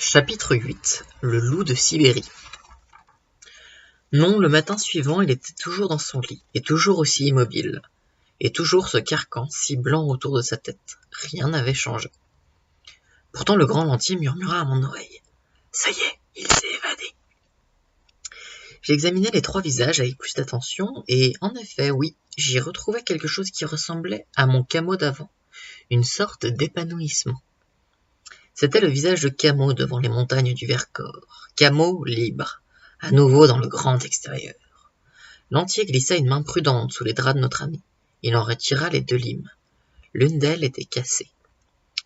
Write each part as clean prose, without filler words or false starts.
Chapitre 8. Le loup de Sibérie. Non, le matin suivant, il était toujours dans son lit, et toujours aussi immobile, et toujours ce carcan si blanc autour de sa tête. Rien n'avait changé. Pourtant le grand Lantier murmura à mon oreille. « Ça y est, il s'est évadé !» J'examinai les trois visages avec plus d'attention, et en effet, oui, j'y retrouvais quelque chose qui ressemblait à mon Camo d'avant, une sorte d'épanouissement. C'était le visage de Camo devant les montagnes du Vercors. Camo libre, à nouveau dans le grand extérieur. Lantier glissa une main prudente sous les draps de notre ami. Il en retira les deux limes. L'une d'elles était cassée.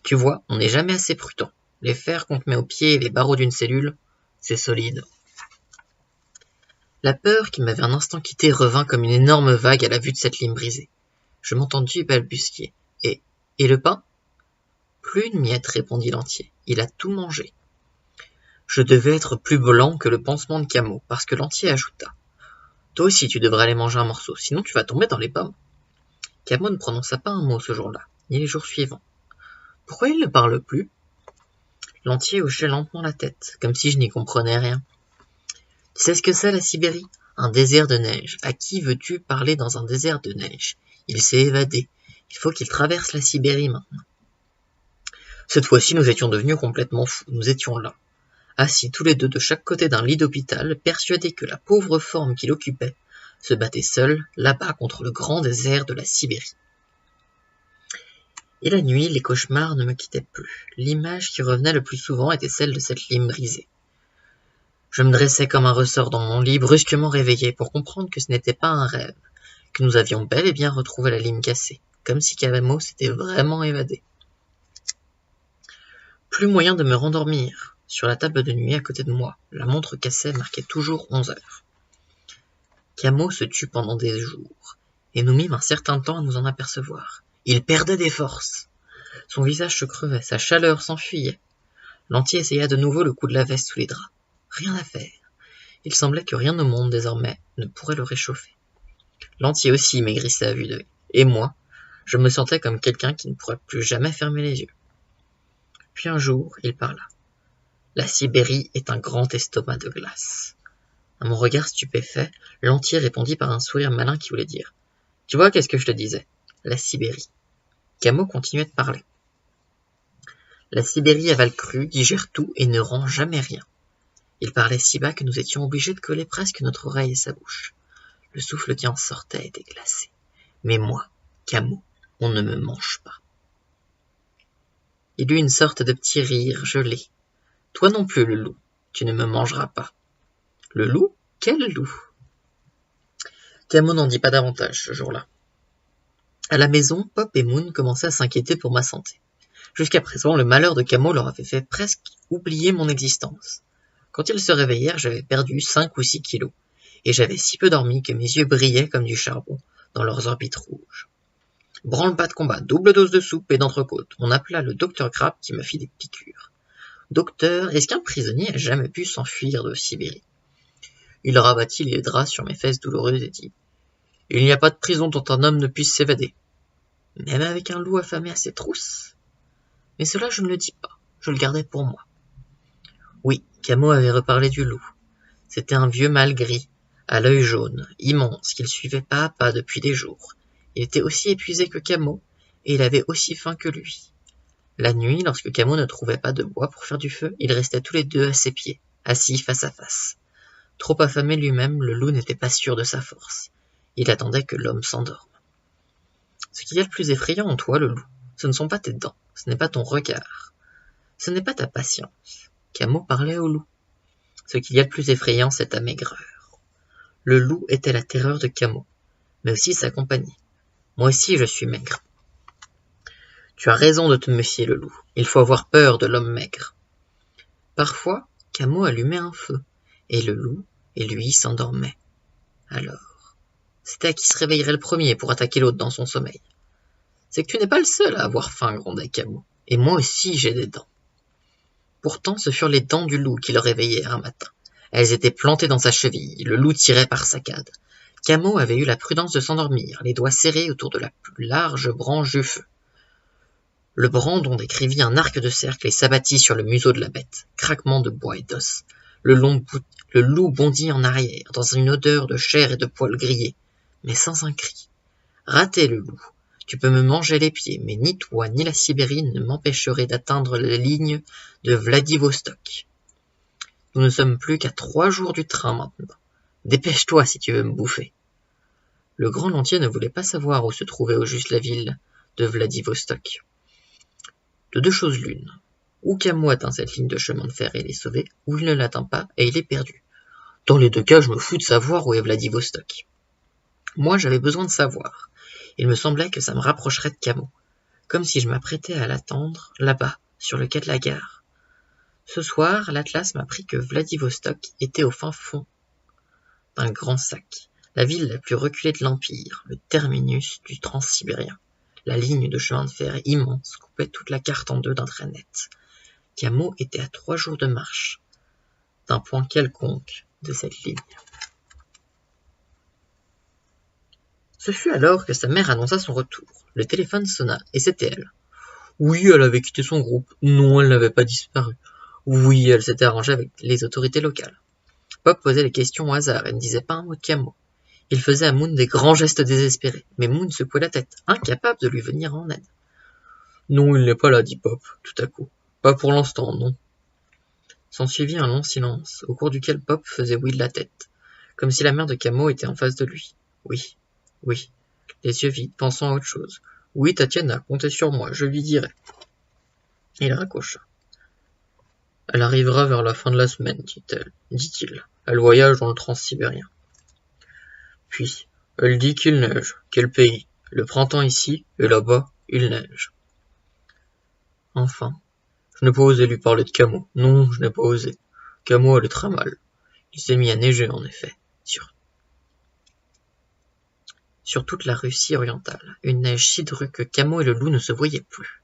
Tu vois, on n'est jamais assez prudent. Les fers qu'on te met aux pieds et les barreaux d'une cellule, c'est solide. La peur qui m'avait un instant quitté revint comme une énorme vague à la vue de cette lime brisée. Je m'entendis balbutier. Et le pain ? Plus une miette, répondit Lantier. Il a tout mangé. Je devais être plus blanc que le pansement de Camo, parce que Lantier ajouta. Toi aussi tu devrais aller manger un morceau, sinon tu vas tomber dans les pommes. Camo ne prononça pas un mot ce jour-là, ni les jours suivants. Pourquoi il ne parle plus? Lantier hochait lentement la tête, comme si je n'y comprenais rien. Tu sais ce que c'est la Sibérie? Un désert de neige. À qui veux-tu parler dans un désert de neige? Il s'est évadé. Il faut qu'il traverse la Sibérie maintenant. Cette fois-ci, nous étions devenus complètement fous. Nous étions là, assis tous les deux de chaque côté d'un lit d'hôpital, persuadés que la pauvre forme qu'il occupait se battait seule, là-bas, contre le grand désert de la Sibérie. Et la nuit, les cauchemars ne me quittaient plus. L'image qui revenait le plus souvent était celle de cette lime brisée. Je me dressais comme un ressort dans mon lit, brusquement réveillé, pour comprendre que ce n'était pas un rêve, que nous avions bel et bien retrouvé la lime cassée, comme si Camo s'était vraiment évadé. Plus moyen de me rendormir. Sur la table de nuit à côté de moi, la montre cassée marquait toujours 11 heures. Camo se tut pendant des jours, et nous mîmes un certain temps à nous en apercevoir. Il perdait des forces. Son visage se crevait, sa chaleur s'enfuyait. Lantier essaya de nouveau le coup de la veste sous les draps. Rien à faire. Il semblait que rien au monde, désormais, ne pourrait le réchauffer. Lantier aussi maigrissait à vue d'œil. Et moi, je me sentais comme quelqu'un qui ne pourrait plus jamais fermer les yeux. Puis un jour, il parla. La Sibérie est un grand estomac de glace. À mon regard stupéfait, Lantier répondit par un sourire malin qui voulait dire « Tu vois, qu'est-ce que je te disais? La Sibérie. » Camo continuait de parler. La Sibérie avale cru, digère tout et ne rend jamais rien. Il parlait si bas que nous étions obligés de coller presque notre oreille et sa bouche. Le souffle qui en sortait était glacé. Mais moi, Camo, on ne me mange pas. Il eut une sorte de petit rire gelé. Toi non plus, le loup, tu ne me mangeras pas. Le loup? Quel loup? Camo n'en dit pas davantage ce jour-là. À la maison, Pop et Moon commençaient à s'inquiéter pour ma santé. Jusqu'à présent, le malheur de Camo leur avait fait presque oublier mon existence. Quand ils se réveillèrent, j'avais perdu 5 ou 6 kilos, et j'avais si peu dormi que mes yeux brillaient comme du charbon dans leurs orbites rouges. Branle-bas de combat, double dose de soupe et d'entrecôte. On appela le docteur Crab qui me fit des piqûres. Docteur, est-ce qu'un prisonnier a jamais pu s'enfuir de Sibérie? Il rabattit les draps sur mes fesses douloureuses et dit « Il n'y a pas de prison dont un homme ne puisse s'évader. Même avec un loup affamé à ses trousses. » Mais cela je ne le dis pas, je le gardais pour moi. Oui, Camo avait reparlé du loup. C'était un vieux mâle gris, à l'œil jaune, immense, qu'il suivait pas à pas depuis des jours. Il était aussi épuisé que Camo, et il avait aussi faim que lui. La nuit, lorsque Camo ne trouvait pas de bois pour faire du feu, ils restaient tous les deux à ses pieds, assis face à face. Trop affamé lui-même, le loup n'était pas sûr de sa force. Il attendait que l'homme s'endorme. Ce qu'il y a le plus effrayant en toi, le loup, ce ne sont pas tes dents, ce n'est pas ton regard, ce n'est pas ta patience. Camo parlait au loup. Ce qu'il y a de plus effrayant, c'est ta maigreur. Le loup était la terreur de Camo, mais aussi sa compagnie. Moi aussi je suis maigre. Tu as raison de te méfier, le loup. Il faut avoir peur de l'homme maigre. Parfois, Camo allumait un feu, et le loup et lui s'endormaient. Alors, c'était à qui se réveillerait le premier pour attaquer l'autre dans son sommeil. C'est que tu n'es pas le seul à avoir faim, grondait Camo. Et moi aussi j'ai des dents. Pourtant, ce furent les dents du loup qui le réveillèrent un matin. Elles étaient plantées dans sa cheville, le loup tirait par saccades. Camo avait eu la prudence de s'endormir, les doigts serrés autour de la plus large branche du feu. Le brandon décrivit un arc de cercle et s'abattit sur le museau de la bête. Craquement de bois et d'os. Le loup bondit en arrière, dans une odeur de chair et de poils grillés, mais sans un cri. Raté, le loup. Tu peux me manger les pieds, mais ni toi ni la Sibérie ne m'empêcherez d'atteindre les lignes de Vladivostok. Nous ne sommes plus qu'à 3 jours du train maintenant. Dépêche-toi si tu veux me bouffer. Le grand lantier ne voulait pas savoir où se trouvait au juste la ville de Vladivostok. De 2 choses l'une. Ou Camo atteint cette ligne de chemin de fer et il est sauvé, ou il ne l'atteint pas et il est perdu. Dans les 2 cas, je me fous de savoir où est Vladivostok. Moi, j'avais besoin de savoir. Il me semblait que ça me rapprocherait de Camo, comme si je m'apprêtais à l'attendre, là-bas, sur le quai de la gare. Ce soir, l'Atlas m'apprit que Vladivostok était au fin fond d'un grand sac, la ville la plus reculée de l'Empire, le terminus du transsibérien. La ligne de chemin de fer immense coupait toute la carte en deux d'un trait net. Camo était à 3 jours de marche d'un point quelconque de cette ligne. Ce fut alors que sa mère annonça son retour. Le téléphone sonna, et c'était elle. Oui, elle avait quitté son groupe. Non, elle n'avait pas disparu. Oui, elle s'était arrangée avec les autorités locales. Pop posait les questions au hasard et ne disait pas un mot de Camo. Il faisait à Moon des grands gestes désespérés, mais Moon secouait la tête, incapable de lui venir en aide. Non, il n'est pas là, dit Pop, tout à coup. Pas pour l'instant, non. S'ensuivit un long silence, au cours duquel Pop faisait oui de la tête, comme si la mère de Camo était en face de lui. Oui, oui, les yeux vides, pensant à autre chose. Oui, Tatiana, comptez sur moi, je lui dirai. Il raccrocha. Elle arrivera vers la fin de la semaine, dit-il. Elle voyage dans le transsibérien. Puis, elle dit qu'il neige. Quel pays? Le printemps ici, et là-bas, il neige. Enfin, je n'ai pas osé lui parler de Camo. Non, je n'ai pas osé. Camo allait très mal. Il s'est mis à neiger, en effet, sur toute la Russie orientale. Une neige si drue que Camo et le loup ne se voyaient plus.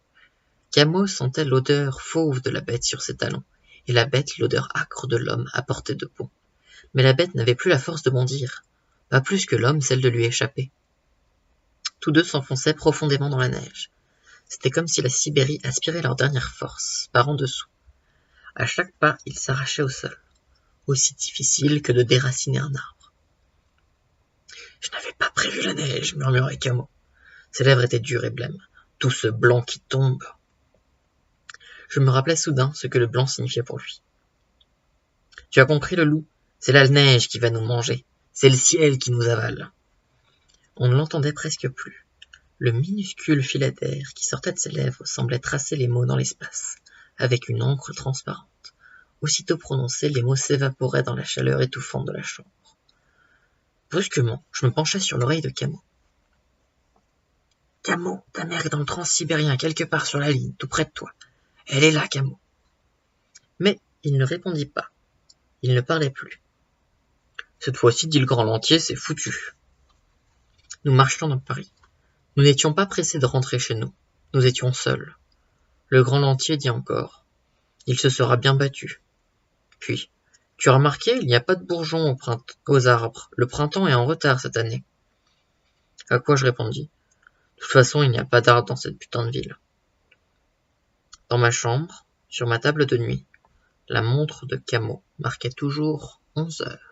Camo sentait l'odeur fauve de la bête sur ses talons, et la bête l'odeur âcre de l'homme à portée de peau. Mais la bête n'avait plus la force de bondir, pas plus que l'homme celle de lui échapper. Tous deux s'enfonçaient profondément dans la neige. C'était comme si la Sibérie aspirait leur dernière force, par en dessous. À chaque pas, ils s'arrachaient au sol, aussi difficile que de déraciner un arbre. « Je n'avais pas prévu la neige, murmurait Camo. Ses lèvres étaient dures et blêmes. Tout ce blanc qui tombe. Je me rappelais soudain ce que le blanc signifiait pour lui. Tu as compris, le loup? C'est la neige qui va nous manger. C'est le ciel qui nous avale. On ne l'entendait presque plus. Le minuscule filet d'air qui sortait de ses lèvres semblait tracer les mots dans l'espace, avec une encre transparente. Aussitôt prononcés, les mots s'évaporaient dans la chaleur étouffante de la chambre. Brusquement, je me penchai sur l'oreille de Camo. « Camo, ta mère est dans le transsibérien, quelque part sur la ligne, tout près de toi. Elle est là, Camo. » Mais il ne répondit pas. Il ne parlait plus. Cette fois-ci, dit le grand lantier, c'est foutu. Nous marchions dans Paris. Nous n'étions pas pressés de rentrer chez nous. Nous étions seuls. Le grand lantier dit encore. Il se sera bien battu. Puis, tu as remarqué, il n'y a pas de bourgeons aux arbres. Le printemps est en retard cette année. À quoi je répondis. De toute façon, il n'y a pas d'arbres dans cette putain de ville. Dans ma chambre, sur ma table de nuit, la montre de Camo marquait toujours 11 heures.